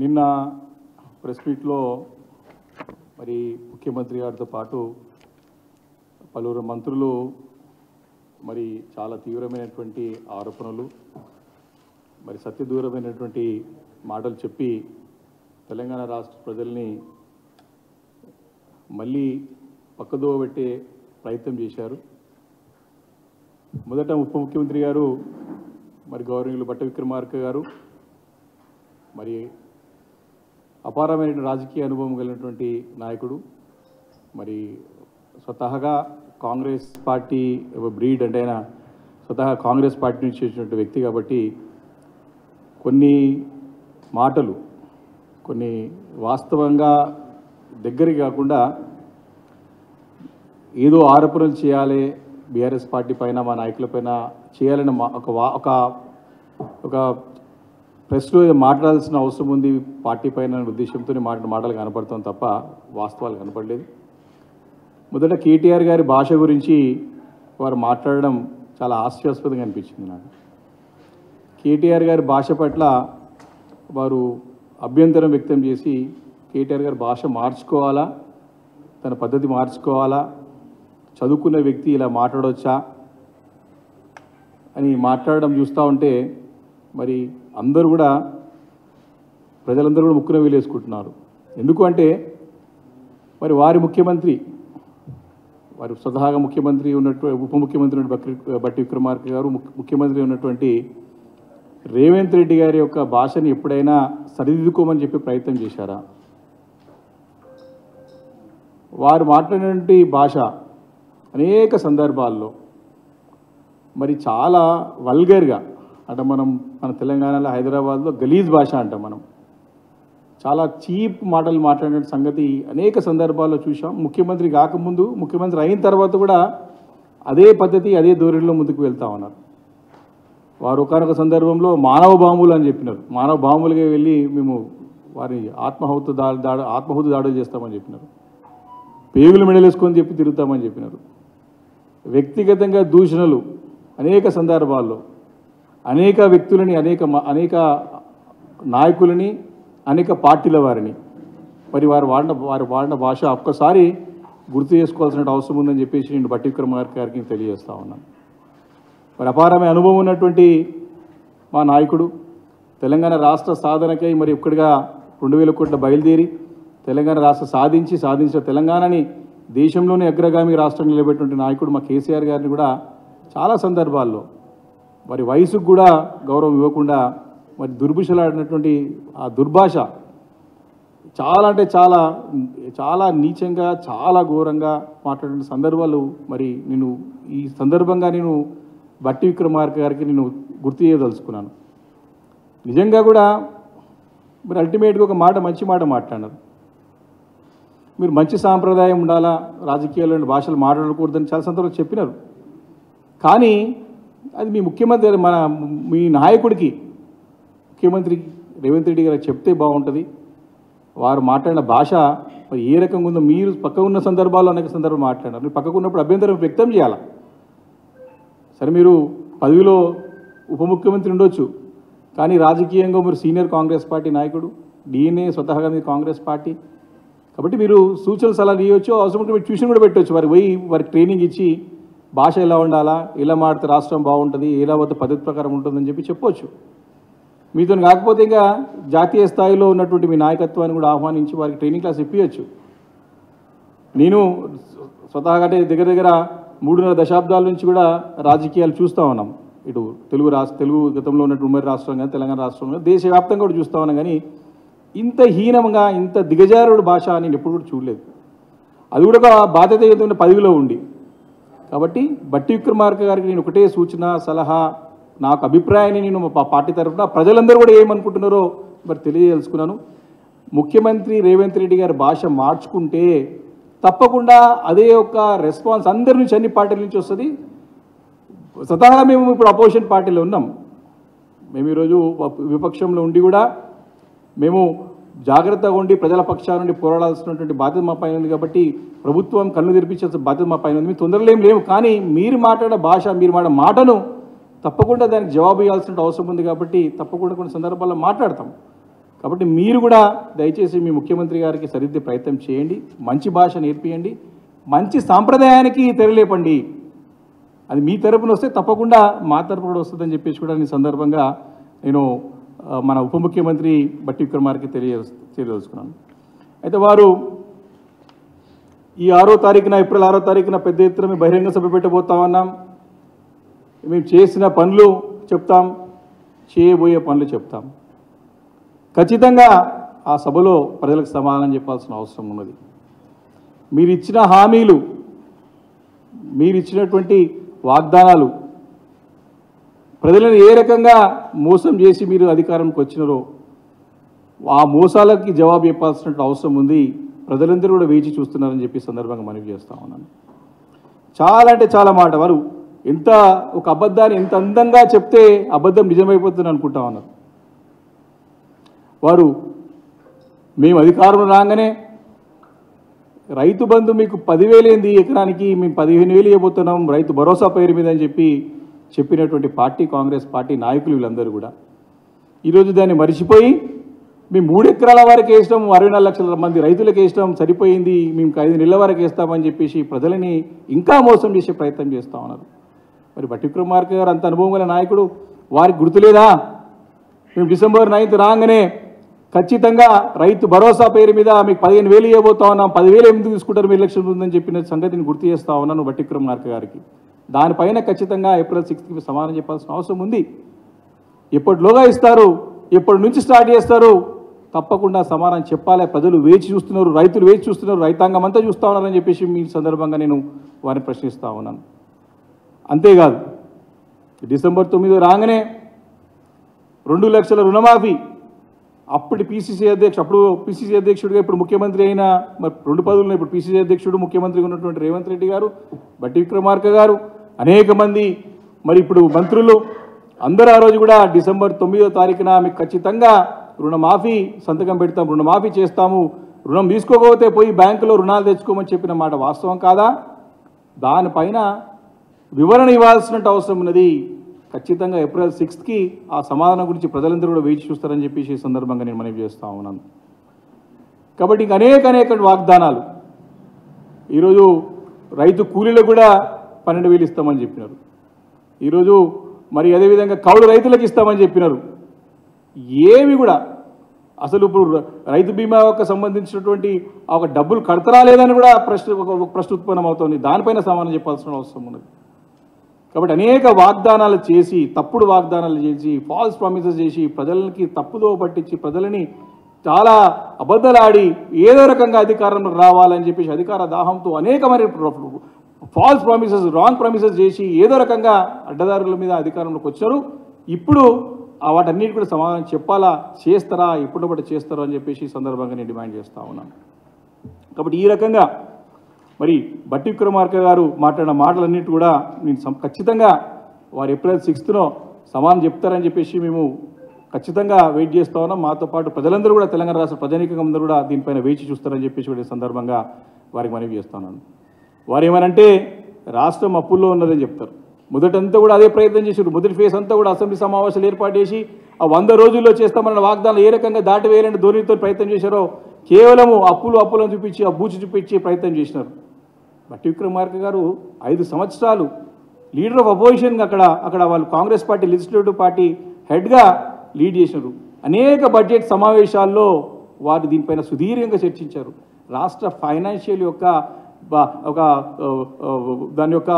నిన్న ప్రెస్ మీట్లో మరి ముఖ్యమంత్రి గారితో పాటు పలువురు మంత్రులు మరి చాలా తీవ్రమైనటువంటి ఆరోపణలు మరి సత్యదూరమైనటువంటి మాటలు చెప్పి తెలంగాణ రాష్ట్ర ప్రజల్ని మళ్ళీ పక్కదోవ పెట్టే ప్రయత్నం చేశారు. మొదట ఉప ముఖ్యమంత్రి గారు మరి గౌరవనీయులు భట్టి విక్రమార్క గారు మరి అపారమైన రాజకీయ అనుభవం కలిగినటువంటి నాయకుడు, మరి స్వతహాగా కాంగ్రెస్ పార్టీ బ్రీడ్ అంటే ఆయన స్వతహా కాంగ్రెస్ పార్టీ నుంచి వచ్చినటువంటి వ్యక్తి కాబట్టి కొన్ని మాటలు కొన్ని వాస్తవంగా దగ్గరికి కాకుండా ఏదో ఆరోపణలు చేయాలి బీఆర్ఎస్ పార్టీ పైన మా నాయకుల పైన చేయాలని ఒక ప్రెస్లో మాట్లాడాల్సిన అవసరం ఉంది పార్టీ పైన ఉద్దేశంతో మాటలు కనపడతాం తప్ప వాస్తవాలు కనపడలేదు. మొదట కేటీఆర్ గారి భాష గురించి వారు మాట్లాడడం చాలా హాస్యాస్పదంగా అనిపించింది నాకు. కేటీఆర్ గారి భాష పట్ల వారు అభ్యంతరం వ్యక్తం చేసి కేటీఆర్ గారి భాష మార్చుకోవాలా, తన పద్ధతి మార్చుకోవాలా, చదువుకున్న వ్యక్తి ఇలా మాట్లాడవచ్చా అని మాట్లాడడం చూస్తూ ఉంటే మరి అందరూ కూడా ప్రజలందరూ కూడా ముక్కున వేలేసుకుంటున్నారు. ఎందుకు అంటే మరి వారి ముఖ్యమంత్రి వారు స్వతహాగా ముఖ్యమంత్రి ఉన్నటువంటి ఉప ముఖ్యమంత్రి భట్టి విక్రమార్క గారు ముఖ్యమంత్రి ఉన్నటువంటి రేవంత్ రెడ్డి గారి యొక్క భాషని ఎప్పుడైనా సరిదిద్దుకోమని చెప్పి ప్రయత్నం చేశారా? వారు మాట్లాడినటువంటి భాష అనేక సందర్భాల్లో మరి చాలా వల్గర్గా అంటే మన తెలంగాణలో హైదరాబాద్లో గలీజ్ భాష అంటాం మనం, చాలా చీప్ మాటలు మాట్లాడిన సంగతి అనేక సందర్భాల్లో చూసాం. ముఖ్యమంత్రి కాకముందు ముఖ్యమంత్రి అయిన తర్వాత కూడా అదే పద్ధతి అదే ధోరణిలో ముందుకు వెళ్తా ఉన్నారు. వారు ఒకనొక సందర్భంలో మానవ బాంబులు అని చెప్పినారు. మానవ బాంబులుగా వెళ్ళి మేము వారి ఆత్మాహుతి దాడులు చేస్తామని చెప్పినారు. పేగులు మెడలేసుకొని చెప్పి తిరుగుతామని చెప్పినారు. వ్యక్తిగతంగా దూషణలు అనేక సందర్భాల్లో అనేక వ్యక్తులని అనేక నాయకులని అనేక పార్టీల వారిని మరి వారు వాడిన భాష ఒక్కసారి గుర్తు చేసుకోవాల్సిన అవసరం ఉందని చెప్పేసి నేను భట్టి విక్రమార్క గారికి తెలియజేస్తా ఉన్నాను. మరి అపారమైన అనుభవం ఉన్నటువంటి మా నాయకుడు తెలంగాణ రాష్ట్ర సాధనకై మరి ఒక్కడిగా 2000 కోట్ల బయలుదేరి తెలంగాణ రాష్ట్ర సాధించిన తెలంగాణని దేశంలోనే అగ్రగామి రాష్ట్రం నిలబెట్టినటువంటి నాయకుడు మా కేసీఆర్ గారిని కూడా చాలా సందర్భాల్లో మరి వయసుకు కూడా గౌరవం ఇవ్వకుండా మరి దుర్భుషలాడినటువంటి ఆ దుర్భాష చాలా అంటే చాలా చాలా నీచంగా చాలా ఘోరంగా మాట్లాడిన సందర్భాలు మరి నేను ఈ సందర్భంగా నేను భట్టి విక్రమార్క గారికి నేను గుర్తు చేయదలుచుకున్నాను. నిజంగా కూడా మరి అల్టిమేట్గా ఒక మంచి మాట మాట్లాడారు. మీరు మంచి సాంప్రదాయం ఉండాలా, రాజకీయాల్లో భాషలు మాట్లాడకూడదని చాలా సందర్భాలు చెప్పినారు. కానీ అది మీ ముఖ్యమంత్రి మీ నాయకుడికి ముఖ్యమంత్రి రేవంత్ రెడ్డి గారు చెప్తే బాగుంటుంది. వారు మాట్లాడిన భాష మరి ఏ రకంగా ఉందో మీరు పక్క ఉన్న సందర్భాల్లో అనేక సందర్భాలు మాట్లాడారు. మీరు పక్కకు ఉన్నప్పుడు అభ్యంతరం వ్యక్తం చేయాలి. సరే మీరు పదవిలో ఉప ముఖ్యమంత్రి ఉండొచ్చు, కానీ రాజకీయంగా మీరు సీనియర్ కాంగ్రెస్ పార్టీ నాయకుడు, డిఎన్ఏ స్వతహాగా మీరు కాంగ్రెస్ పార్టీ కాబట్టి మీరు సూచనలు సలహాలు ఇవ్వచ్చు, అవసరం ఉంటే మీరు ట్యూషన్ కూడా పెట్టవచ్చు. వారికి ట్రైనింగ్ ఇచ్చి భాష ఎలా ఉండాలా, ఎలా మాడితే రాష్ట్రం బాగుంటుంది, ఎలా పోతే పద్ధతి ప్రకారం ఉంటుందని చెప్పొచ్చు. మీతో కాకపోతే ఇంకా జాతీయ స్థాయిలో ఉన్నటువంటి మీ నాయకత్వాన్ని కూడా ఆహ్వానించి వారికి ట్రైనింగ్ క్లాస్ ఇప్పించచ్చు. నేను స్వతహాగా అంటే దగ్గర 3.5 దశాబ్దాల నుంచి కూడా రాజకీయాలు చూస్తూ ఉన్నాం. ఇటు తెలుగు గతంలో ఉన్నట్టు ఉమ్మడి రాష్ట్రం కానీ తెలంగాణ రాష్ట్రంలో దేశవ్యాప్తంగా కూడా చూస్తూ ఉన్నాం. కానీ ఇంత హీనంగా ఇంత దిగజారుడు భాష నేను ఎప్పుడు కూడా చూడలేదు. అది కూడా ఒక బాధ్యత పదవిలో ఉండి. కాబట్టి భట్టి విక్రమార్క గారికి నేను ఒకటే సూచన సలహా నాకు అభిప్రాయాన్ని నేను మా పార్టీ తరఫున ప్రజలందరూ కూడా ఏమనుకుంటున్నారో మరి తెలియజేసుకున్నాను. ముఖ్యమంత్రి రేవంత్ రెడ్డి గారి భాష మార్చుకుంటే తప్పకుండా అదే ఒక రెస్పాన్స్ అందరి నుంచి అన్ని పార్టీల నుంచి వస్తుంది. స్వతహాగా మేము ఇప్పుడు అపోజిషన్ పార్టీలో ఉన్నాం. మేము ఈరోజు విపక్షంలో ఉండి కూడా మేము జాగ్రత్తగా ఉండి ప్రజల పక్షాల నుండి పోరాడాల్సినటువంటి బాధ్యత మా పైన ఉంది. కాబట్టి ప్రభుత్వం కళ్ళు తెరిపించాల్సిన బాధ్యత మా పైన ఉంది. మీ తొందరలో ఏం లేవు. కానీ మీరు మాట్లాడే భాష మీరు మాట్లాడే మాటను తప్పకుండా దానికి జవాబు ఇవ్వాల్సిన అవసరం ఉంది కాబట్టి తప్పకుండా కొన్ని సందర్భాల్లో మాట్లాడతాం. కాబట్టి మీరు కూడా దయచేసి మీ ముఖ్యమంత్రి గారికి సరిదిద్దే ప్రయత్నం చేయండి, మంచి భాష నేర్పియండి, మంచి సాంప్రదాయానికి తెరలేపండి. అది మీ తరపున వస్తే తప్పకుండా మా తరపు కూడా వస్తుందని చెప్పేసి కూడా ఈ సందర్భంగా నేను మన ఉప ముఖ్యమంత్రి బట్టి విక్రమార్కి తెలియదలుచుకున్నాను. అయితే వారు ఈ 6వ తారీఖున ఏప్రిల్ 6వ తారీఖున పెద్ద ఎత్తున మేము బహిరంగ సభ పెట్టబోతామన్నాం. మేము చేసిన పనులు చెప్తాం, చేయబోయే పనులు చెప్తాం. ఖచ్చితంగా ఆ సభలో ప్రజలకు సమాధానం చెప్పాల్సిన అవసరం ఉన్నది. మీరు ఇచ్చిన హామీలు, మీరు ఇచ్చినటువంటి వాగ్దానాలు ప్రజలను ఏ రకంగా మోసం చేసి మీరు అధికారంకి వచ్చినారో ఆ మోసాలకి జవాబు చెప్పాల్సిన అవసరం ఉంది. ప్రజలందరూ కూడా వేచి చూస్తున్నారని చెప్పి సందర్భంగా మనవి చేస్తా ఉన్నాను. చాలా అంటే చాలా మాట వారు ఎంత ఒక అబద్ధాన్ని ఎంత అందంగా చెప్తే అబద్ధం నిజమైపోతుంది అనుకుంటా ఉన్నారు. వారు మేము అధికారంలో రాగానే రైతు బంధు మీకు 10,000 ఏంది ఎకరానికి, మేము 15,000 ఇవ్వబోతున్నాం రైతు భరోసా పేరు మీద అని చెప్పినటువంటి పార్టీ కాంగ్రెస్ పార్టీ నాయకులు వీళ్ళందరూ కూడా ఈరోజు దాన్ని మరిచిపోయి మేము 3 ఎకరాల వరకు వేసినాం, 64 లక్షల మంది రైతులకు వేసినాం, సరిపోయింది, మేము 5 నెలల వరకు వేస్తామని చెప్పేసి ప్రజలని ఇంకా మోసం చేసే ప్రయత్నం చేస్తూ ఉన్నారు. మరి బట్టి విక్రమార్క గారు అంత అనుభవం గల నాయకుడు, వారికి గుర్తులేదా? మేము డిసెంబర్ 9th రాగానే ఖచ్చితంగా రైతు భరోసా పేరు మీద మీకు 15,000 ఇవ్వబోతా ఉన్నాం, 10,000 ఎందుకు తీసుకుంటారు మీరు ఎలక్షన్ ఉందని చెప్పిన సంగతిని గుర్తు చేస్తా ఉన్నాను బట్టి విక్రమార్క గారికి. దానిపైన ఖచ్చితంగా ఏప్రిల్ 6th సమాధానం చెప్పాల్సిన అవసరం ఉంది. ఎప్పటిలోగా ఇస్తారు, ఎప్పటి నుంచి స్టార్ట్ చేస్తారు, తప్పకుండా సమాధానం చెప్పాలి. ప్రజలు వేచి చూస్తున్నారు, రైతులు వేచి చూస్తున్నారు, రైతాంగం అంతా చూస్తూ ఉన్నారని చెప్పేసి మీ సందర్భంగా నేను వారిని ప్రశ్నిస్తూ ఉన్నాను. అంతేకాదు డిసెంబర్ 9 రాగానే 2 లక్షల రుణమాఫీ, అప్పుడు పిసిసి అధ్యక్షుడిగా ఇప్పుడు ముఖ్యమంత్రి అయిన మరి 2 పదవులను ఇప్పుడు పిసిసి అధ్యక్షుడు ముఖ్యమంత్రిగా ఉన్నటువంటి రేవంత్ రెడ్డి గారు, బట్టి విక్రమార్క గారు, అనేక మంది మరి ఇప్పుడు మంత్రులు అందరూ ఆ రోజు కూడా డిసెంబర్ 9వ తారీఖున మీకు ఖచ్చితంగా రుణమాఫీ సంతకం పెడతాం, రుణమాఫీ చేస్తాము, రుణం తీసుకోకపోతే పోయి బ్యాంకులో రుణాలు తెచ్చుకోమని చెప్పిన మాట వాస్తవం కాదా? దానిపైన వివరణ ఇవ్వాల్సిన అవసరం ఉన్నది. ఖచ్చితంగా ఏప్రిల్ 6th ఆ సమాధానం గురించి ప్రజలందరూ కూడా వేచి చూస్తారని చెప్పేసి ఈ సందర్భంగా నేను మనవి చేస్తూ ఉన్నాను. కాబట్టి ఇంక అనేక వాగ్దానాలు. ఈరోజు రైతు కూలీలకు కూడా 12,000 ఇస్తామని చెప్పినారు. ఈరోజు మరి అదేవిధంగా కౌలు రైతులకు ఇస్తామని చెప్పినారు. ఏమి కూడా అసలు ఇప్పుడు రైతు బీమాకు సంబంధించినటువంటి ఒక డబ్బులు కడతరా లేదని కూడా ప్రశ్న ఉత్పన్నం అవుతుంది. దానిపైన సమాధానం చెప్పాల్సిన అవసరం ఉన్నది. కాబట్టి అనేక వాగ్దానాలు చేసి, తప్పుడు వాగ్దానాలు చేసి, ఫాల్స్ ప్రామిసెస్ చేసి, ప్రజలకి తప్పుదో పట్టించి, ప్రజలని చాలా అబద్ధాలాడి ఏదో రకంగా అధికారంలో రావాలని చెప్పేసి అధికార దాహంతో అనేకమైన ఫాల్స్ ప్రామిసెస్, రాంగ్ ప్రామిసెస్ చేసి ఏదో రకంగా అడ్డదారుల మీద అధికారంలోకి వచ్చారు. ఇప్పుడు వాటన్నిటి కూడా సమాధానం చెప్పాలా, చేస్తారా, ఎప్పుడప్పుడు చేస్తారా అని చెప్పేసి ఈ సందర్భంగా నేను డిమాండ్ చేస్తూ ఉన్నాను. కాబట్టి ఈ రకంగా మరి బట్టి విక్రమార్క గారు మాట్లాడిన మాటలన్నిటి కూడా నేను ఖచ్చితంగా వారు ఏప్రిల్ 6th సమాధానం చెప్తారని చెప్పేసి మేము ఖచ్చితంగా వెయిట్ చేస్తూ ఉన్నాం. మాతో పాటు ప్రజలందరూ కూడా, తెలంగాణ రాష్ట్ర ప్రజానీకం అందరూ కూడా దీనిపైన వేచి చూస్తారని చెప్పేసి కూడా ఈ సందర్భంగా వారికి మనవి చేస్తున్నాను. వారు ఏమనంటే రాష్ట్రం అప్పుల్లో ఉన్నదని చెప్తారు. మొదటంతా కూడా అదే ప్రయత్నం చేశారు. మొదటి ఫేజ్ అంతా కూడా అసెంబ్లీ సమావేశాలు ఏర్పాటు చేసి ఆ 100 రోజుల్లో చేస్తామన్న వాగ్దానాలు ఏ రకంగా దాటివేయాలని ధోరణితో ప్రయత్నం చేశారో కేవలము అప్పులను చూపించి, ఆ బూచి చూపించి ప్రయత్నం చేసినారు. బట్టి విక్రమార్క గారు 5 సంవత్సరాలు లీడర్ ఆఫ్ అపోజిషన్ అక్కడ వాళ్ళు కాంగ్రెస్ పార్టీ లెజిస్లేటివ్ పార్టీ హెడ్గా లీడ్ చేసినారు. అనేక బడ్జెట్ సమావేశాల్లో వారు దీనిపైన సుదీర్ఘంగా చర్చించారు. రాష్ట్ర ఫైనాన్షియల్ యొక్క దాని యొక్క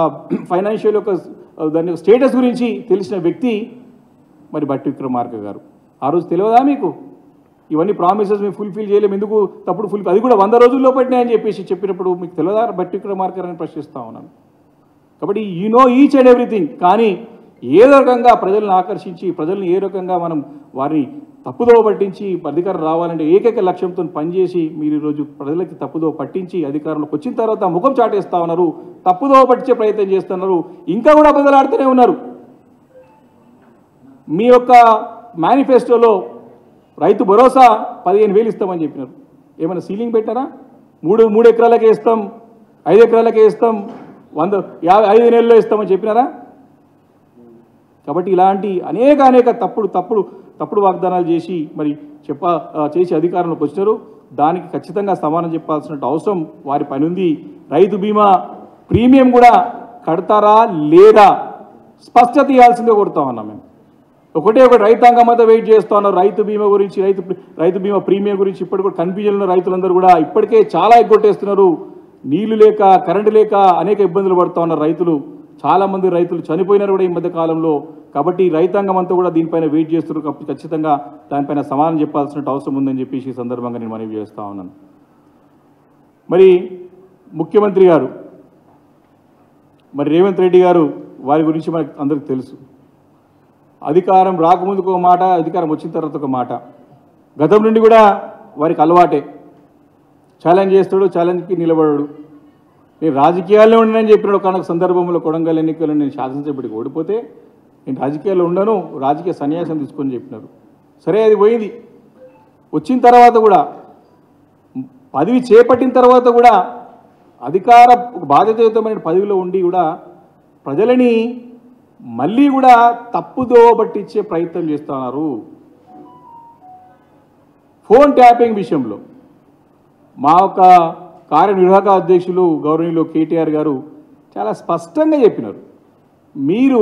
స్టేటస్ గురించి తెలిసిన వ్యక్తి మరి బట్టి విక్రమార్క గారు. ఆ రోజు తెలియదా మీకు? ఇవన్నీ ప్రామిసెస్ మేము ఫుల్ఫిల్ చేయలేము, ఎందుకు తప్పుడు అది కూడా 100 రోజుల్లో పట్టినాయని చెప్పేసి చెప్పినప్పుడు మీకు తెలియదా బట్టి విక్రమార్క గారిని ప్రశ్నిస్తూ ఉన్నాను. కాబట్టి ఈచ్ అండ్ ఎవ్రీథింగ్. కానీ ఏ రకంగా ప్రజలను ఆకర్షించి, ప్రజలను ఏ రకంగా మనం వారిని తప్పుదోవ పట్టించి అధికారం రావాలంటే ఏకైక లక్ష్యంతో పనిచేసి మీరు ఈరోజు ప్రజలకి తప్పుదోవ పట్టించి అధికారంలోకి వచ్చిన తర్వాత ముఖం చాటేస్తూ ఉన్నారు, తప్పుదోవ పట్టించే ప్రయత్నం చేస్తున్నారు, ఇంకా కూడా బదలాడుతూనే ఉన్నారు. మీ యొక్క మేనిఫెస్టోలో రైతు భరోసా 15,000 ఇస్తామని చెప్పినారు. ఏమైనా సీలింగ్ పెట్టారా? 3 ఎకరాలకే ఇస్తాం, 5 ఎకరాలకే ఇస్తాం, 5 నెలల్లో ఇస్తామని చెప్పినారా? కాబట్టి ఇలాంటి అనేక తప్పుడు వాగ్దానాలు చేసి మరి చేసి అధికారంలోకి వచ్చినారు. దానికి ఖచ్చితంగా సమానం చెప్పాల్సిన అవసరం వారి పని ఉంది. రైతు బీమా ప్రీమియం కూడా కడతారా లేదా స్పష్టత ఇవ్వాల్సిందే కోరుతా ఉన్నాం. మేము ఒకటి రైతాంగం అంతా వెయిట్ చేస్తూ ఉన్నారు రైతు బీమా గురించి, రైతు బీమా ప్రీమియం గురించి. ఇప్పటికి కూడా కన్ఫ్యూజన్లో రైతులందరూ కూడా ఇప్పటికే చాలా ఎగ్గొట్టేస్తున్నారు. నీళ్లు లేక, కరెంటు లేక అనేక ఇబ్బందులు పడుతూ ఉన్నారు రైతులు. చాలామంది రైతులు చనిపోయినారు కూడా ఈ మధ్య కాలంలో. కాబట్టి రైతాంగం అంతా కూడా దీనిపైన వెయిట్ చేస్తున్నారు. కాబట్టి ఖచ్చితంగా దానిపైన సమానం చెప్పాల్సిన అవసరం ఉందని చెప్పేసి ఈ సందర్భంగా నేను మనవి చేస్తూ ఉన్నాను. మరి ముఖ్యమంత్రి గారు రేవంత్ రెడ్డి గారు వారి గురించి మనకు అందరికీ తెలుసు. అధికారం రాకముందుకు ఒక మాట, అధికారం వచ్చిన తర్వాత ఒక మాట. గతం నుండి కూడా వారికి అలవాటే. ఛాలెంజ్ చేస్తాడు, ఛాలెంజ్కి నిలబడాడు. నేను రాజకీయాల్లో ఉండనని చెప్పినాడు ఒక సందర్భంలో. కొడంగల్ ఎన్నికల్లో నేను శాసనసభ్యుడికి ఓడిపోతే నేను రాజకీయాల్లో ఉండను, రాజకీయ సన్యాసం తీసుకొని చెప్పినారు. సరే, అది పోయింది. వచ్చిన తర్వాత కూడా పదవి చేపట్టిన తర్వాత కూడా అధికార బాధ్యతాయుతమైన పదవిలో ఉండి కూడా ప్రజలని మళ్ళీ కూడా తప్పుదోవ పట్టించే ప్రయత్నం చేస్తున్నారు. ఫోన్ ట్యాపింగ్ విషయంలో మా యొక్క కార్యనిర్వాహక అధ్యక్షులు గౌరవనీయులు కేటీఆర్ గారు చాలా స్పష్టంగా చెప్పినారు. మీరు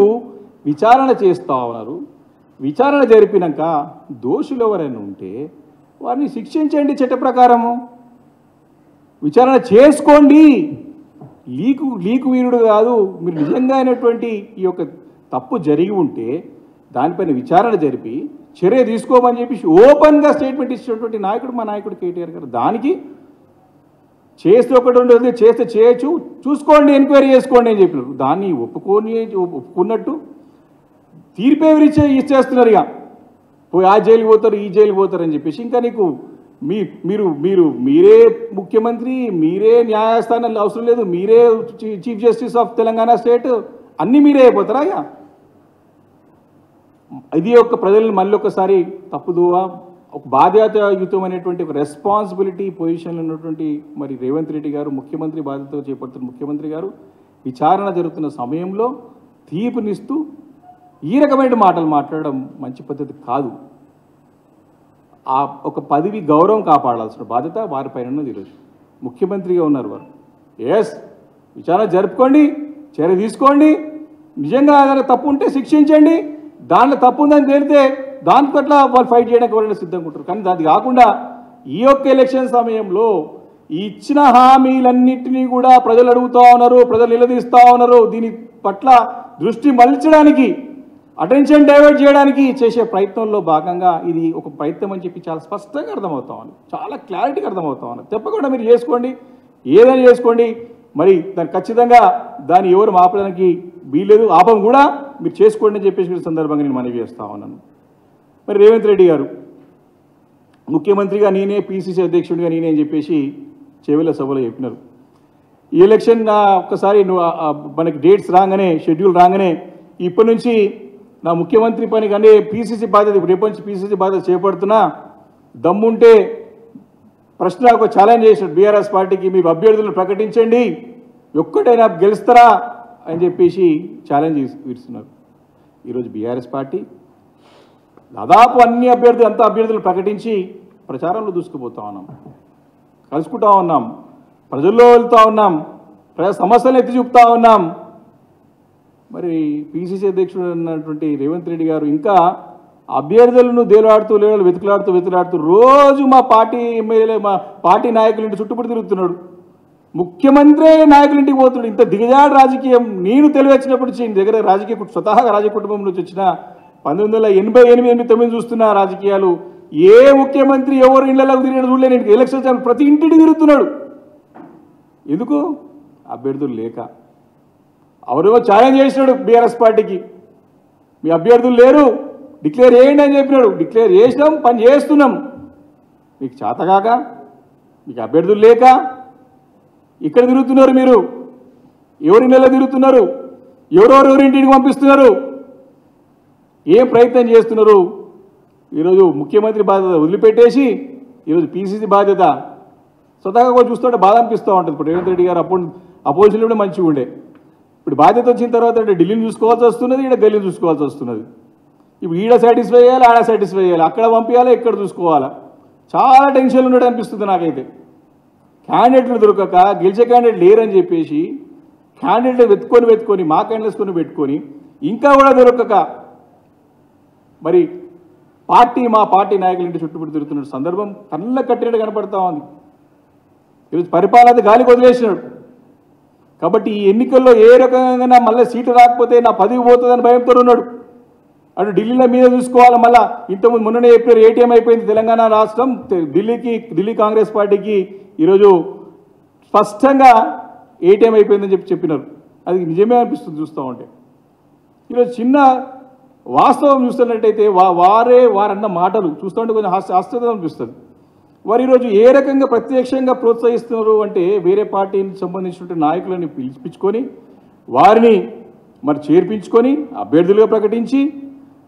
విచారణ చేస్తూ ఉన్నారు, విచారణ జరిపినాక దోషులు ఎవరైనా ఉంటే వారిని శిక్షించండి చట్ట ప్రకారము, విచారణ చేసుకోండి. లీకు వీరుడు కాదు. మీరు నిజంగా అయినటువంటి ఈ యొక్క తప్పు జరిగి ఉంటే దానిపైన విచారణ జరిపి చర్య తీసుకోమని చెప్పేసి ఓపెన్గా స్టేట్మెంట్ ఇచ్చినటువంటి నాయకుడు మా నాయకుడు కేటీఆర్ గారు. దానికి చేస్తే ఒకటి ఉండదు, చేస్తే చేయొచ్చు, చూసుకోండి, ఎంక్వైరీ చేసుకోండి అని చెప్పినారు. దాన్ని ఒప్పుకున్నట్టు తీర్పే ఇచ్చేస్తున్నారు. ఇక పోయి ఆ జైలుకి పోతారు, ఈ జైలుకి పోతారు అని చెప్పేసి. ఇంకా నీకు మీరే ముఖ్యమంత్రి, మీరే న్యాయస్థానాలు అవసరం లేదు, మీరే chief justice of Telangana state, అన్నీ మీరే అయిపోతారా? ఇక ఇది ఒక ప్రజలను మళ్ళీ ఒకసారి తప్పుదోవ, ఒక బాధ్యతాయుతమైనటువంటి ఒక రెస్పాన్సిబిలిటీ పొజిషన్లో ఉన్నటువంటి మరి రేవంత్ రెడ్డి గారు, ముఖ్యమంత్రి బాధ్యతతో చేపడుతున్న ముఖ్యమంత్రి గారు విచారణ జరుగుతున్న సమయంలో తీర్పునిస్తూ ఈ రకమైన మాటలు మాట్లాడడం మంచి పద్ధతి కాదు. ఆ ఒక పదవి గౌరవం కాపాడాల్సిన బాధ్యత వారిపైన ఉన్నది. ఈరోజు ముఖ్యమంత్రిగా ఉన్నారు వారు. విచారణ జరుపుకోండి, చర్య తీసుకోండి, నిజంగా ఏదైనా తప్పు ఉంటే శిక్షించండి, దాంట్లో తప్పు ఉందని తేలితే దాని పట్ల వాళ్ళు ఫైట్ చేయడానికి ఎవరైనా సిద్ధంగా ఉంటారు. కానీ అది కాకుండా ఈ యొక్క ఎలక్షన్ సమయంలో ఇచ్చిన హామీలన్నింటినీ కూడా ప్రజలు అడుగుతూ ఉన్నారు, ప్రజలు నిలదీస్తూ ఉన్నారు. దీని పట్ల దృష్టి మళ్లించడానికి, అటెన్షన్ డైవర్ట్ చేయడానికి చేసే ప్రయత్నంలో భాగంగా ఇది ఒక ప్రయత్నం అని చెప్పి చాలా స్పష్టంగా అర్థమవుతా ఉంది, చాలా క్లారిటీగా అర్థమవుతా ఉంది. తప్పకుండా మీరు చేసుకోండి, ఏదైనా చేసుకోండి. మరి దాన్ని ఖచ్చితంగా దాన్ని ఎవరు ఆపడానికి వీల్లేదు, ఆపం కూడా మీరు చేసుకోండి అని చెప్పేసి సందర్భంగా నేను మనవి చేస్తా ఉన్నాను. మరి రేవంత్ రెడ్డి గారు ముఖ్యమంత్రిగా నేనే, పిసిసి అధ్యక్షుడిగా నేనే అని చెప్పేసి చేవెళ్ళ సభలో చెప్పినారు. ఈ ఎలక్షన్ ఒక్కసారి మనకి డేట్స్ రాగానే, షెడ్యూల్ రాగానే ఇప్పటి నుంచి నా ముఖ్యమంత్రి పని కానీ పిసిసి బాధ్యత, ఇప్పుడు రేపటి నుంచి పిసిసి బాధ్యత చేపడుతున్నా, దమ్ముంటే ప్రశ్న ఒక ఛాలెంజ్ చేశాడు బీఆర్ఎస్ పార్టీకి, మీ అభ్యర్థులను ప్రకటించండి, ఒక్కటైనా గెలుస్తారా అని చెప్పేసి ఛాలెంజ్ ఇస్తున్నారు. ఈరోజు బీఆర్ఎస్ పార్టీ దాదాపు అంతా అభ్యర్థులు ప్రకటించి ప్రచారంలో దూసుకుపోతూ ఉన్నాం, కలుసుకుంటూ ఉన్నాం, ప్రజల్లో వెళ్తూ ఉన్నాం, ప్రజా సమస్యలను ఎత్తి చూపుతూ ఉన్నాం. మరి పిసిసి అధ్యక్షుడు అన్నటువంటి రేవంత్ రెడ్డి గారు ఇంకా అభ్యర్థులను వెతుకులాడుతూ రోజు మా పార్టీ ఎమ్మెల్యే, మా పార్టీ నాయకులింటి చుట్టుపడి తిరుగుతున్నాడు. ముఖ్యమంత్రి నాయకులింటికి పోతున్నాడు. ఇంత దిగజాడు రాజకీయం నేను తెలివచ్చినప్పుడు దగ్గర స్వతహాగా రాజకీయ కుటుంబం నుంచి వచ్చిన 1988-89 చూస్తున్న రాజకీయాలు ఏ ముఖ్యమంత్రి ఎవరు ఇళ్లలోకి తిరిగిన చూడలే. నేను ఎలక్షన్ ప్రతి ఇంటికి తిరుగుతున్నాడు. ఎందుకు? అభ్యర్థులు లేక. ఎవరేమో ఛాలెంజ్ చేసినాడు బీఆర్ఎస్ పార్టీకి, మీ అభ్యర్థులు లేరు, డిక్లేర్ చేయండి అని చెప్పినాడు. డిక్లేర్ చేసినాం, పని చేస్తున్నాం. మీకు చేతగాక, మీకు అభ్యర్థులు లేక ఇక్కడ తిరుగుతున్నారు. మీరు ఎవరి నెలలో తిరుగుతున్నారు? ఎవరింటికి పంపిస్తున్నారు? ఏం ప్రయత్నం చేస్తున్నారు? ఈరోజు ముఖ్యమంత్రి బాధ్యత వదిలిపెట్టేసి ఈరోజు పిసిసి బాధ్యత స్వతహాగా కూడా చూస్తుంటే బాధ అనిపిస్తూ ఉంటుంది. ఇప్పుడు రేవంత్ రెడ్డి గారు అపోజిషన్లో కూడా మంచిగా ఉండే, ఇప్పుడు బాధ్యత వచ్చిన తర్వాత అంటే ఢిల్లీని చూసుకోవాల్సి వస్తున్నది, ఈడ గల్లీని చూసుకోవాల్సి వస్తున్నది. ఇప్పుడు ఈడ సాటిస్ఫై చేయాలి, ఆడ సాటిస్ఫై చేయాలి, అక్కడ పంపించాలి, ఇక్కడ చూసుకోవాలా. చాలా టెన్షన్లు ఉన్నట్టు అనిపిస్తుంది నాకైతే. క్యాండిడేట్లు దొరకక, గెలిచే క్యాండిడేట్ లేరని చెప్పేసి క్యాండిడేట్లు వెతుకొని మా క్యాండిడేట్స్కొని పెట్టుకొని ఇంకా కూడా దొరకక మరి మా పార్టీ నాయకులు ఇంటి చుట్టుముట్టు తిరుగుతున్న సందర్భం కళ్ళ కట్టినట్టు కనపడతా ఉంది. ఈరోజు పరిపాలన గాలికి వదిలేసినాడు. కాబట్టి ఈ ఎన్నికల్లో ఏ రకంగా మళ్ళీ సీటు రాకపోతే నా పదవి పోతుందని భయంతో ఉన్నాడు. అటు ఢిల్లీలో మీద చూసుకోవాలి. మళ్ళీ ఇంతకుముందు మొన్ననే చెప్పారు ఏటీఎం అయిపోయింది తెలంగాణ రాష్ట్రం, ఢిల్లీ కాంగ్రెస్ పార్టీకి ఈరోజు స్పష్టంగా ఏటీఎం అయిపోయిందని చెప్పినారు. అది నిజమే అనిపిస్తుంది చూస్తూ ఉంటే. ఈరోజు చిన్న వాస్తవం చూస్తున్నట్టయితే వారన్న మాటలు చూస్తుంటే కొంచెం ఆశ్చర్యం అనిపిస్తుంది. వారు ఈరోజు ఏ రకంగా ప్రత్యక్షంగా ప్రోత్సహిస్తున్నారు అంటే వేరే పార్టీకి సంబంధించిన నాయకులని పిలిపించుకొని వారిని మరి చేర్పించుకొని అభ్యర్థులుగా ప్రకటించి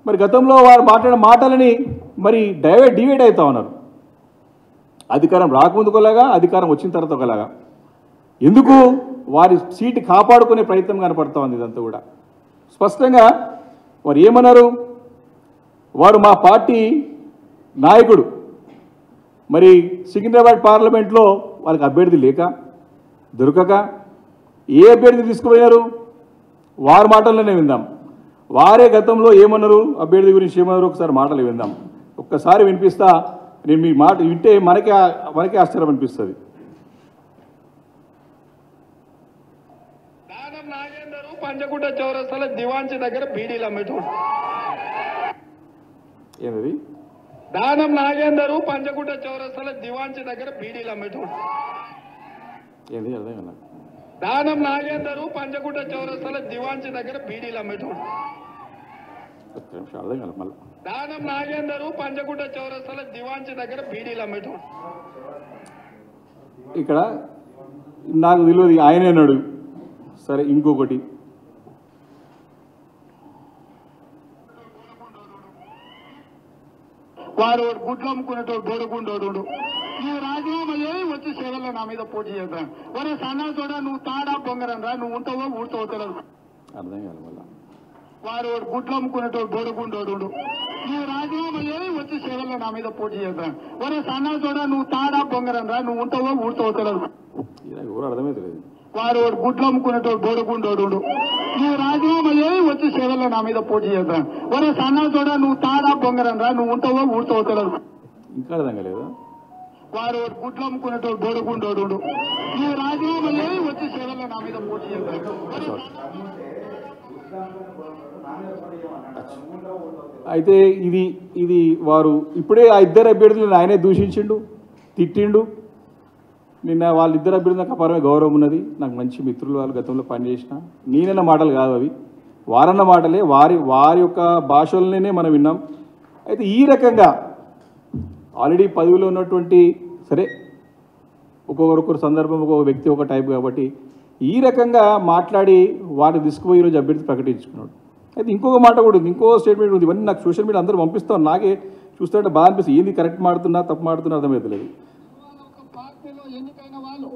మరి గతంలో వారు మాట్లాడిన మాటలని మరి డివైడ్ అవుతా ఉన్నారు. అధికారం రాకముందుకు ఒకలాగా, అధికారం వచ్చిన తర్వాత ఒకలాగా. ఎందుకు వారి సీటు కాపాడుకునే ప్రయత్నం కనపడతా ఉంది. ఇదంతా కూడా స్పష్టంగా వారు ఏమన్నారు, వారు మా పార్టీ నాయకుడు మరి సికింద్రాబాద్ పార్లమెంట్లో వాళ్ళకి అభ్యర్థి లేక దొరకక ఏ అభ్యర్థి తీసుకుపోయారు వారి మాటల్లోనే విందాం. వారే గతంలో ఏమన్నారు, అభ్యర్థి గురించి ఏమన్నారు ఒకసారి మాటలు విందాం. ఒక్కసారి వినిపిస్తా. నేను మీ మాట వింటే మనకే ఆశ్చర్యం అనిపిస్తుంది. దానం నాగేందర్ పంజగుట్ట చౌరస్తాల దివాంచి దగ్గర బీడీలు అమ్మేటోడు. ఏమది? దానం నాగేందర్ పంజగుట్ట చౌరస్తాల దివాంచి దగ్గర బీడీలు అమ్మేటోడు. ఏంది అర్థం కదా? దానం నాగేందర్ పంజగుట్ట చౌరస్తాల దివాంచి దగ్గర బీడీలు అమ్మేటోడు. అర్థం కదా మళ్ళీ. దానం నాగేందర్ పంజగుట్ట చౌరస్తాల దివాంచి దగ్గర బీడీలు అమ్మేటోడు. ఇక్కడ నాకు తెలియదు ఆయనే అన్నాడు. సరే ఇంకొకటి వాడు గుడ్లు అమ్ముకునేటోడు బోడగుండోడు. నువ్వు రాజీనామా చేయి వచ్చి సేవల్లో నా మీద పోటీ చేద్దాం. ఒరే సన్నా చూడ నువ్వు తాడా పొంగరం రా, నువ్వు ఉంటావో ఊడుతావో తెలియదు. అర్థం కాదు మళ్ళా. వాడు గుడ్లు అమ్ముకునేటోడు బోడగుండోడు. నువ్వు రాజీనామా చేయి వచ్చి సేవల్లో నా మీద పోటీ చేద్దాం. ఒరే సన్నా చూడ నువ్వు తాడా పొంగరం రా, నువ్వు ఉంటావో ఊడుతావో తెలియదు. ఎవరు అర్థమైతే వాడు గుడ్లు అమ్ముకునేటోడు బోడగుండోడు. నువ్వు రాజీనామా చేయి వచ్చి సేవల్లో నా మీద పోటీ చేద్దాం. ఒరే సన్నా చూడ నువ్వు తాడా పొంగరం రా, నువ్వు ఉంటావో ఊడుతావో తెలియదు. ఇంకా అర్థం కాలేదా? వాడు గుడ్లు అమ్ముకునేటోడు బోడగుండోడు. నువ్వు రాజీనామా చేయి వచ్చి సేవల్లో నా మీద పోటీ చేద్దాం. అయితే ఇది వారు ఇప్పుడే ఆ ఇద్దరు అభ్యర్థులను ఆయనే దూషించిండు, తిట్టిండు. నిన్న వాళ్ళిద్దరు అభ్యర్థులు నాకు అపారమైన గౌరవం ఉన్నది. నాకు మంచి మిత్రులు, వాళ్ళు గతంలో పనిచేసిన. నేనన్న మాటలు కాదు అవి, వారన్న మాటలే. వారి యొక్క భాషలనే మనం విన్నాం. అయితే ఈ రకంగా ఆల్రెడీ పదవిలో ఉన్నటువంటి సరే ఒక్కొక్కరు సందర్భం ఒక్కొక్క వ్యక్తి ఒక టైప్ కాబట్టి ఈ రకంగా మాట్లాడి వారిని తీసుకుపోయి ఈరోజు అభ్యర్థి ప్రకటించుకున్నాడు. అయితే ఇంకొక మాట కూడా ఉంది, ఇంకో స్టేట్మెంట్ ఉంది. ఇవన్నీ నాకు సోషల్ మీడియా అందరూ పంపిస్తాను. నాకే చూస్తుంటే బాగా అనిపిస్తుంది. ఏంది కరెక్ట్ మాడుతున్నా తప్పు మాడుతున్నా అర్థమవుతలేదు. పార్టీలో ఎన్నికైన వాళ్ళు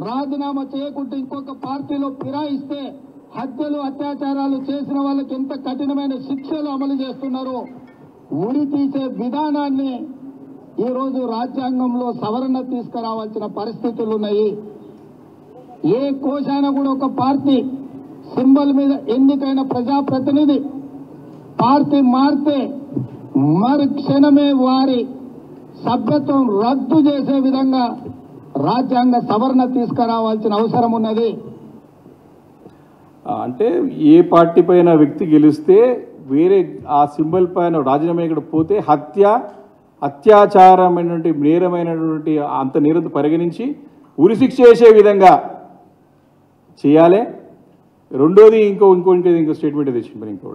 రాజీనామా చేయకుంటే ఇంకొక పార్టీలో ఫిరాయిస్తే హత్యలు అత్యాచారాలు చేసిన వాళ్ళకి ఎంత కఠినమైన శిక్షలు అమలు చేస్తున్నారు. ఉరి తీసే విధానాన్ని ఈరోజు రాజ్యాంగంలో సవరణ తీసుకురావాల్సిన పరిస్థితులు ఉన్నాయి. ఏ కోశాన కూడా ఒక పార్టీ సింబల్ మీద ఎన్నికైన ప్రజాప్రతినిధి పార్టీ మారితే మరి క్షణమే వారి సభ్యత్వం రద్దు చేసే విధంగా రాజ్యాంగ సవరణ తీసుకురావాల్సిన అవసరం ఉన్నది. అంటే ఏ పార్టీ పైన వ్యక్తి గెలిస్తే వేరే ఆ సింబల్ పైన రాజీనామా ఇక్కడ పోతే అత్యాచారమైనటువంటి నేరమైనటువంటి అంత నేరంతో పరిగణించి ఉరిశిక్ష చేసే విధంగా చేయాలి. రెండోది ఇంకో స్టేట్మెంట్ తెచ్చింది మరి ఇంకో.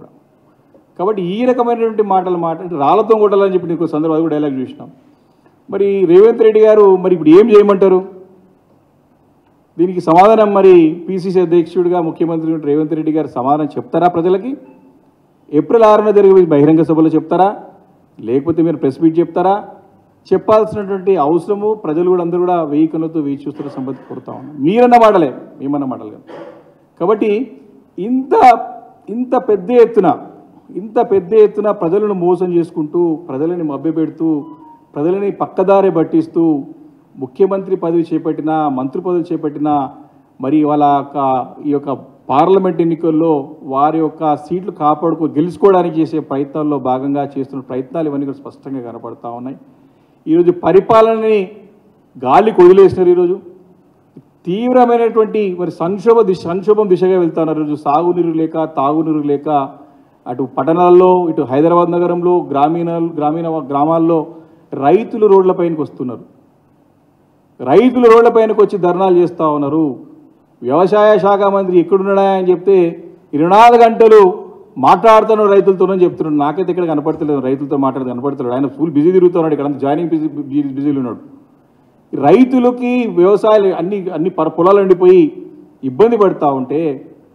కాబట్టి ఈ రకమైనటువంటి మాటలు మాట్లాడి రాళ్లతో కొట్టాలని చెప్పి ఇంకో సందర్భం అది కూడా డైలాగ్ చూసినాం. మరి రేవంత్ రెడ్డి గారు మరి ఇప్పుడు ఏం చేయమంటారు? దీనికి సమాధానం మరి పిసిసి అధ్యక్షుడిగా ముఖ్యమంత్రి రేవంత్ రెడ్డి గారు సమాధానం చెప్తారా ప్రజలకి? ఏప్రిల్ 6న జరిగే బహిరంగ సభలో చెప్తారా, లేకపోతే మీరు ప్రెస్ మీట్ చెప్తారా? చెప్పాల్సినటువంటి అవసరము ప్రజలు కూడా అందరూ కూడా వెయ్యి కన్నులతో వేచి చూస్తున్న సంబంధి కోరుతా ఉన్నాం. మీరన్న మాటలే, మేమన్న మాటలు కాదు. కాబట్టి ఇంత పెద్ద ఎత్తున ప్రజలను మోసం చేసుకుంటూ, ప్రజలని మభ్యపెడుతూ, ప్రజలని పక్కదారి పట్టిస్తూ ముఖ్యమంత్రి పదవి చేపట్టినా, మంత్రి పదవి చేపట్టినా, మరి వాళ్ళ ఈ యొక్క పార్లమెంట్ ఎన్నికల్లో వారి యొక్క సీట్లు గెలుచుకోవడానికి చేసే ప్రయత్నాల్లో భాగంగా చేస్తున్న ప్రయత్నాలు ఇవన్నీ కూడా స్పష్టంగా కనపడతా ఉన్నాయి. ఈరోజు పరిపాలనని గాలికి వదిలేసినారు. ఈరోజు తీవ్రమైనటువంటి మరి సంక్షోభం దిశగా వెళ్తున్నారు. ఈరోజు సాగునీరు లేక, తాగునీరు లేక అటు పట్టణాల్లో, ఇటు హైదరాబాద్ నగరంలో, గ్రామీణ గ్రామాల్లో రైతులు రోడ్లపైనకి వస్తున్నారు. రైతులు రోడ్లపైనకి వచ్చి ధర్నాలు చేస్తూ ఉన్నారు. వ్యవసాయ శాఖ మంత్రి ఎక్కడున్నాడా అని చెప్తే 24 గంటలు మాట్లాడుతున్నాడు రైతులతోనని చెప్తున్నాడు. నాకైతే ఇక్కడ కనపడతలేదు, రైతులతో కనపడతలేడు. ఆయన ఫుల్ బిజీ తిరుగుతున్నాడు, ఇక్కడ జాయినింగ్ బిజీలు ఉన్నాడు. రైతులకి వ్యవసాయాలు అన్ని పొలాలు ఎండిపోయి ఇబ్బంది పడుతూ ఉంటే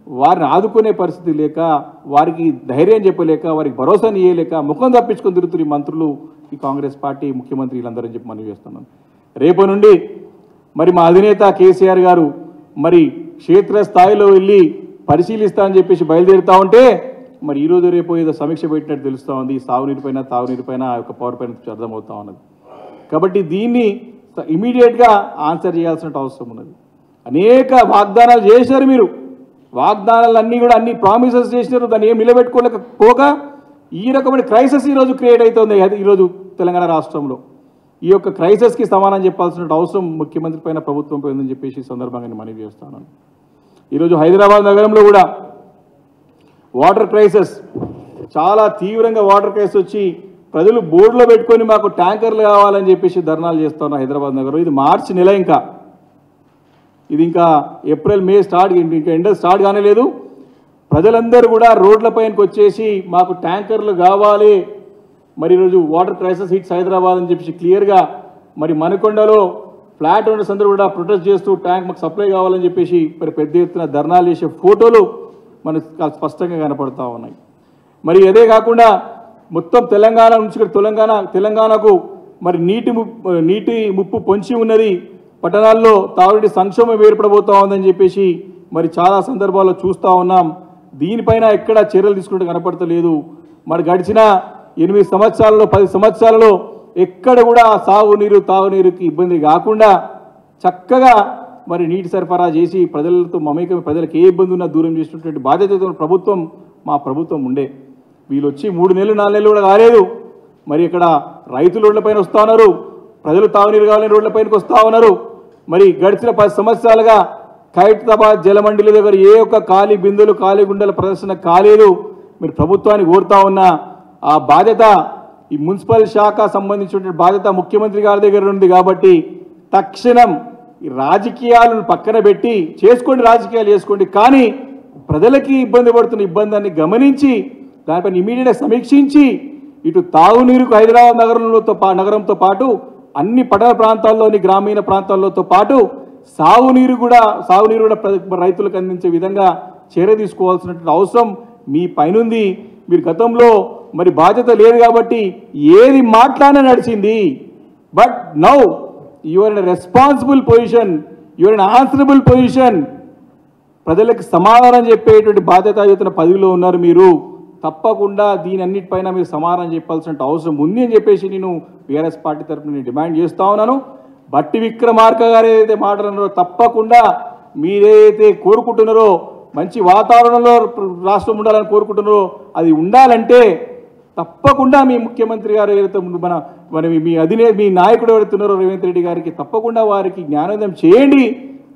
వారిని ఆదుకునే పరిస్థితి లేక, వారికి ధైర్యం చెప్పలేక, వారికి భరోసాని ఇవ్వలేక ముఖం తప్పించుకొని తిరుగుతున్న ఈ మంత్రులు, ఈ కాంగ్రెస్ పార్టీ ముఖ్యమంత్రి వీళ్ళందరని చెప్పి మనం చేస్తున్నాం. రేపు నుండి మరి మా అధినేత కేసీఆర్ గారు మరి క్షేత్రస్థాయిలో వెళ్ళి పరిశీలిస్తా అని చెప్పేసి బయలుదేరుతూ ఉంటే మరి ఈరోజు రేపు ఏదో సమీక్ష పెట్టినట్టు తెలుస్తూ ఉంది. సాగునీరు పైన, తాగునీరు పైన, ఆ యొక్క పవర్ పైన అర్థమవుతా ఉన్నది. కాబట్టి దీన్ని ఇమీడియట్గా ఆన్సర్ చేయాల్సిన అవసరం ఉన్నది. అనేక వాగ్దానాలు చేశారు మీరు, వాగ్దానాలన్నీ కూడా అన్ని ప్రామిసెస్ చేసినారు, దాన్ని ఏం నిలబెట్టుకోలేకపోగా ఈ రకమైన క్రైసిస్ ఈరోజు క్రియేట్ అవుతుంది ఈరోజు తెలంగాణ రాష్ట్రంలో. ఈ యొక్క క్రైసిస్కి సమానం చెప్పాల్సిన అవసరం ముఖ్యమంత్రి పైన, ప్రభుత్వం పైన ఉందని చెప్పేసి సందర్భంగా నేను మనవి చేస్తాను. ఈరోజు హైదరాబాద్ నగరంలో కూడా వాటర్ క్రైసిస్, చాలా తీవ్రంగా వాటర్ క్రైసిస్ వచ్చి ప్రజలు బోర్డులో పెట్టుకొని మాకు ట్యాంకర్లు కావాలని చెప్పేసి ధర్నాలు చేస్తున్నారు హైదరాబాద్ నగరంలో. ఇది మార్చి నెల, ఇది ఇంకా ఏప్రిల్ మే ఇంకా ఎండ స్టార్ట్ కానే లేదు. ప్రజలందరూ కూడా రోడ్లపైనకి వచ్చేసి మాకు ట్యాంకర్లు కావాలి, మరి ఈరోజు వాటర్ క్రైసిస్ హిట్స్ హైదరాబాద్ అని చెప్పేసి క్లియర్గా మరి మనకొండలో ఫ్లాట్ ఓనర్స్ అందరూ కూడా ప్రొటెస్ట్ చేస్తూ ట్యాంక్ మాకు సప్లై కావాలని చెప్పేసి మరి పెద్ద ఎత్తున ధర్నాలు చేసే ఫోటోలు మనకు స్పష్టంగా కనపడతా ఉన్నాయి. మరి అదే కాకుండా మొత్తం తెలంగాణ నుంచి తెలంగాణకు మరి నీటి ముప్పు పొంచి ఉన్నది. పట్టణాల్లో తాగునీటి సంక్షోభం ఏర్పడబోతా ఉందని చెప్పేసి మరి చాలా సందర్భాల్లో చూస్తూ ఉన్నాం. దీనిపైన ఎక్కడ చర్యలు తీసుకుంటే కనపడతలేదు. మరి గడిచిన 8 సంవత్సరాలలో 10 సంవత్సరాలలో ఎక్కడ కూడా సాగునీరు తాగునీరుకి ఇబ్బంది కాకుండా చక్కగా మరి నీటి సరఫరా చేసి ప్రజలతో మమేకం, ప్రజలకు ఏ ఇబ్బంది ఉన్నా దూరం చేసినటువంటి బాధ్యత ప్రభుత్వం, మా ప్రభుత్వం ఉండే. వీళ్ళు వచ్చి 3 నెలలు 4 నెలలు కూడా కాలేదు. మరి ఇక్కడ రైతులు రోడ్లపైన వస్తూ ఉన్నారు, ప్రజలు తాగునీరు కావాలని రోడ్లపైనకి వస్తూ ఉన్నారు. మరి గడిచిన 10 సంవత్సరాలుగా ఖైరతాబాద్ జలమండలి దగ్గర ఏ ఒక్క ఖాళీ బిందులు, ఖాళీ గుండెల ప్రదర్శన కాలేదు. మీరు ప్రభుత్వాన్ని కోరుతా ఉన్న ఆ బాధ్యత, ఈ మున్సిపల్ శాఖ సంబంధించిన బాధ్యత ముఖ్యమంత్రి గారి దగ్గర ఉంది. కాబట్టి తక్షణం ఈ రాజకీయాలను పక్కన పెట్టి రాజకీయాలు చేసుకోండి, కానీ ప్రజలకి ఇబ్బంది పడుతున్న ఇబ్బందాన్ని గమనించి దానిపైన ఇమీడియట్గా సమీక్షించి ఇటు తాగునీరుకు హైదరాబాద్ నగరంతో పాటు అన్ని పట్టణ ప్రాంతాల్లోని గ్రామీణ ప్రాంతాలతో పాటు సాగునీరు కూడా రైతులకు అందించే విధంగా చర్య తీసుకోవాల్సినటువంటి అవసరం మీ పైనుంది. మీరు గతంలో మరి బాధ్యత లేదు కాబట్టి ఏది మాట్లాడినా నడిచింది. But now you are in responsible position, you are in answerable position. ప్రజలకు సమాధానం చెప్పేటువంటి బాధ్యతాయుత పదవిలో ఉన్నారు మీరు. తప్పకుండా దీని అన్నిటిపైన మీరు సమాధానం చెప్పాల్సిన అవసరం ఉంది అని చెప్పేసి నేను బీఆర్ఎస్ పార్టీ తరఫున నేను డిమాండ్ చేస్తా ఉన్నాను. బట్టి విక్రమార్క గారు ఏదైతే మాట్లాడినారో తప్పకుండా మీరేదైతే కోరుకుంటున్నారో, మంచి వాతావరణంలో రాష్ట్రం ఉండాలని కోరుకుంటున్నారో, అది ఉండాలంటే తప్పకుండా మీ ముఖ్యమంత్రి గారు ఏదైతే మీ నాయకుడు ఎవరుతున్నారో రేవంత్ రెడ్డి గారికి తప్పకుండా వారికి జ్ఞానోదయం చేయండి,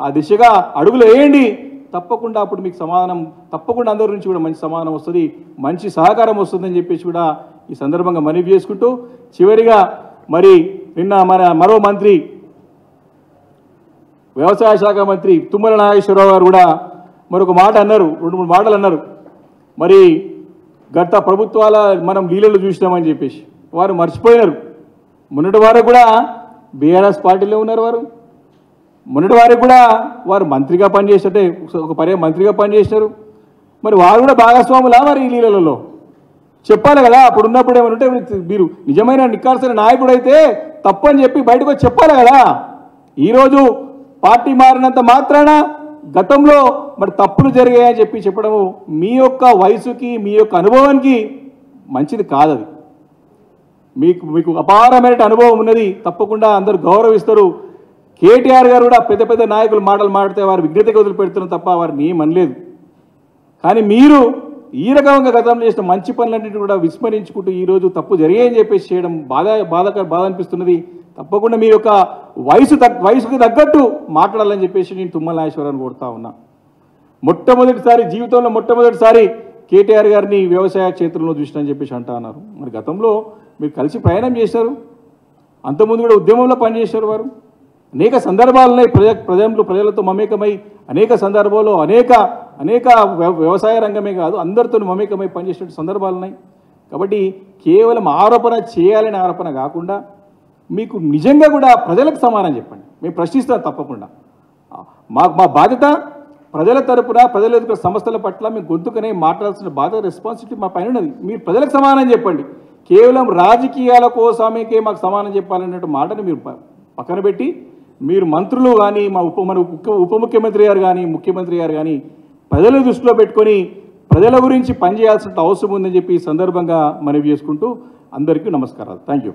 ఆ దిశగా అడుగులు వేయండి. తప్పకుండా అప్పుడు మీకు సమాధానం, తప్పకుండా అందరి నుంచి కూడా మంచి సమాధానం వస్తుంది, మంచి సహకారం వస్తుందని చెప్పేసి కూడా ఈ సందర్భంగా మనవి చేసుకుంటూ, చివరిగా మరి నిన్న మరో మంత్రి, వ్యవసాయ శాఖ మంత్రి తుమ్మల నాగేశ్వరరావు గారు కూడా మరొక మాట అన్నారు, 2-3 మాటలు అన్నారు. మరి గత ప్రభుత్వాల మనం లీలలు చూసినామని చెప్పేసి వారు మర్చిపోయినారు. మొన్నటి వారు కూడా బీఆర్ఎస్ పార్టీలో ఉన్నారు. మొన్నటి వారికి కూడా వారు మంత్రిగా పనిచేస్తే ఒక మంత్రిగా పనిచేసినారు. మరి వారు కూడా భాగస్వాములా మరి ఈ లీలలలో? చెప్పాలి కదా. అప్పుడు ఉన్నప్పుడు ఏమంటే మీరు నిజమైన నిక్కార్సైన నాయకుడు అయితే తప్పని చెప్పి బయటకు వచ్చి చెప్పాలి కదా. ఈరోజు పార్టీ మారినంత మాత్రాన గతంలో మరి తప్పులు జరిగాయని చెప్పడము మీ యొక్క వయసుకి మీ యొక్క అనుభవానికి మంచిది కాదది. మీకు మీకు అపారమైన అనుభవం ఉన్నది, తప్పకుండా అందరూ గౌరవిస్తారు. కేటీఆర్ గారు కూడా పెద్ద పెద్ద నాయకులు మాటలు మాడితే వారు విఘ్నతగా వదిలిపెడుతున్నారు తప్ప వారిని ఏమనలేదు. కానీ మీరు ఈ రకంగా గతంలో చేసిన మంచి పనులన్నింటినీ కూడా విస్మరించుకుంటూ ఈరోజు తప్పు జరిగాయని చెప్పేసి చేయడం బాధ అనిపిస్తున్నది. తప్పకుండా మీ యొక్క వయసుకు తగ్గట్టు మాట్లాడాలని చెప్పేసి నేను తుమ్మల నాగేశ్వరరావుని కోరుతా ఉన్నా. జీవితంలో మొట్టమొదటిసారి కేటీఆర్ గారిని వ్యవసాయ క్షేత్రంలో చూసినని చెప్పేసి అంటా అన్నారు. మరి గతంలో మీరు కలిసి ప్రయాణం చేశారు, అంతకుముందు కూడా ఉద్యమంలో పనిచేశారు. వారు అనేక సందర్భాలున్నాయి, ప్రజలతో మమేకమై అనేక సందర్భాల్లో అనేక వ్యవసాయ రంగమే కాదు అందరితో మమేకమై పనిచేసే సందర్భాలు ఉన్నాయి. కాబట్టి కేవలం ఆరోపణ చేయాలనే ఆరోపణ కాకుండా మీకు నిజంగా కూడా ప్రజలకు సమానం చెప్పండి. మేము ప్రశ్నిస్తాం తప్పకుండా. మా బాధ్యత ప్రజల తరపున ప్రజల ఎదుర్కొన్న సమస్యల పట్ల మేము గొంతుకనే మాట్లాడాల్సిన బాధ్యత రెస్పాన్సిబిలిటీ మా పైన ఉన్నది. మీరు ప్రజలకు సమానం చెప్పండి. కేవలం రాజకీయాల కోసమేకే మాకు సమానం చెప్పాలన్నట్టు మాటని మీరు పక్కన పెట్టి మీరు మంత్రులు కానీ మన ఉప ముఖ్యమంత్రి గారు కానీ ముఖ్యమంత్రి గారు కానీ ప్రజల దృష్టిలో పెట్టుకొని ప్రజల గురించి పనిచేయాల్సిన అవసరం ఉందని చెప్పి ఈ సందర్భంగా మనవి చేసుకుంటూ అందరికీ నమస్కారాలు. Thank you.